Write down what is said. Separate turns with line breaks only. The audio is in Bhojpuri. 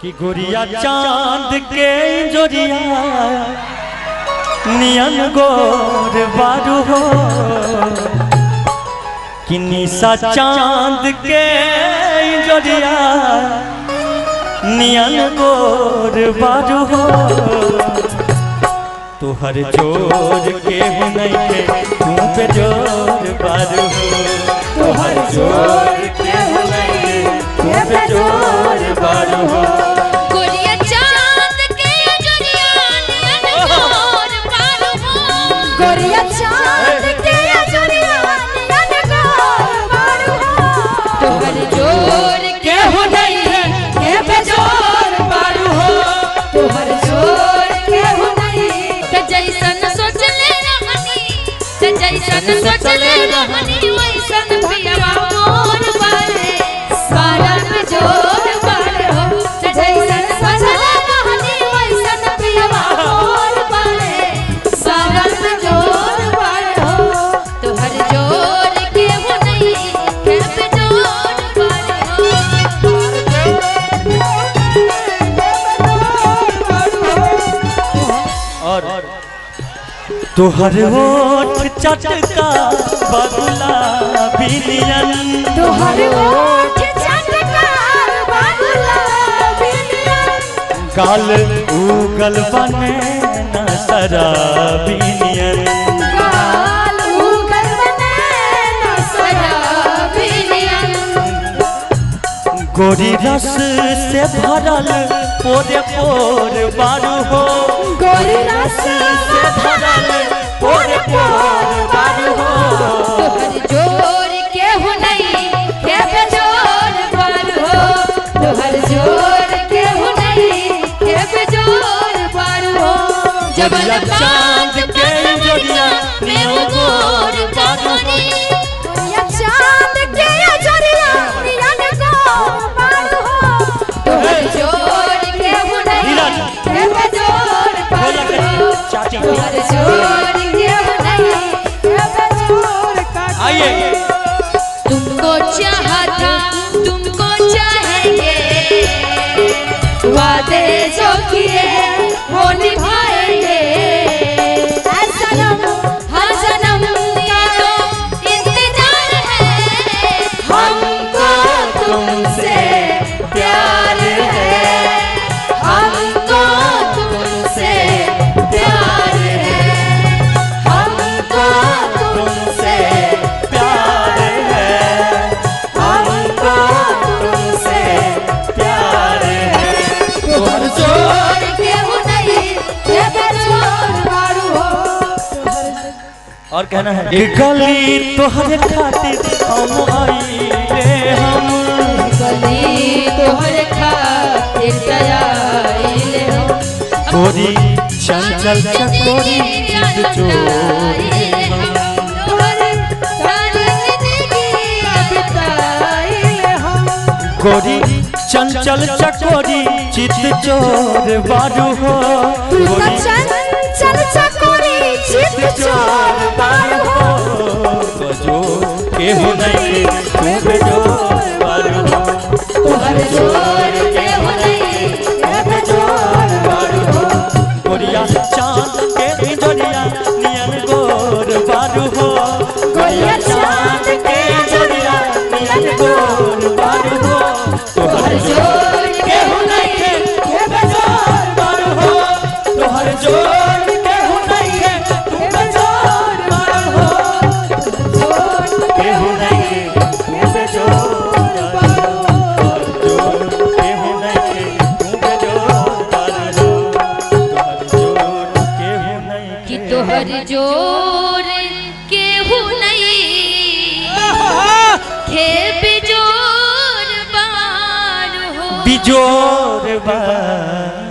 कि गोरिया चांद के जोरिया नियन गोर बारू हो कि निशा चांद के जोरिया नियन गोर बारू हो तुहर जोर के हो नहीं के तू पे जोर बारू हो तुहर जोर के हो नहीं तू पे जोर बारू हो
गोरिया चांद के जोरिया नियन गोर बारू हो गोरिया चांद के जोरिया नियन गोर बारू हो तुहर जोर के हो नहीं के पे जोर बारू हो तुहर जोर के हो जैसन सोचले रहनी वैसन पियवा मोर बारे सारन में जोर बारे हो जैसन सोचले रहनी वैसन पियवा मोर बारे सारन में जोर बारे हो तोहर जोर के हो नहीं के पे जोर बारे
हो और तुहर ओठ चटका बदला बिलियन
तुहर ओठ चटका बदला बिलियन
गाल उगल बने न शराबिनियन
गाल उगल बने न शराबिनियन
गोरी रस से भरल पोरे पोर बारू हो
गोरी रस से भरल पोरे पोर बारू हो तोहर जोर के हो नहीं के पे जोर बारू हो तोहर जोर के हो नहीं के पे जोर बारू हो जब चांद के जोरिया में वो गोर बारू हो चांद के जोरिया नियन गोर बारू हो तोहर जोर के हो नहीं के पे जोर बारू हो तोहर जोर के हो नहीं के पे जोर
आइए
तुमको चाहता तुमको चाहेंगे वादे जो किए वो निभाएंगे सनम हाँ सनम का तो इंतजार है हमको तुमसे प्यार है हमको तुमसे प्यार है हमको तुमसे
प्यार है
हमको तुमसे
प्यार है
तुहर जोर के हो नहीं के पे जोर बारू हो
और कहना है कि गली तोहर खातिर हम आइले हम
गली तोहर खातिर आइले हम
गोरी चंचल चकोरी चित चोरी
तोहर सारी जिंदगी बिताइले हम
गोरी चंचल चकोरी चित चोर बारू हो गोरी
चंचल चकोरी चित चोर बारू हो
जो के हो नहीं तू पे जोर बारू हो
तोहर जोर के हो नहीं के पे जोर
बारू हो गोरिया चांद के जोरिया नियन गोर बारू हो
गोरिया चांद के जोरिया नियन गोर
बारू हो
तोहर जोर के हो नहीं के पे जोर
बारू हो तोहर जोर के हो नहीं है तू पे जोर बारू हो
जोर
के हो नहीं तू पे जोर बारू हो जोर के हो नहीं तू पे जोर बारू हो तोहर जोर के हो नहीं
कि तोहर जोर के हो नहीं खे बिजोर बारू हो
बिजोर बारू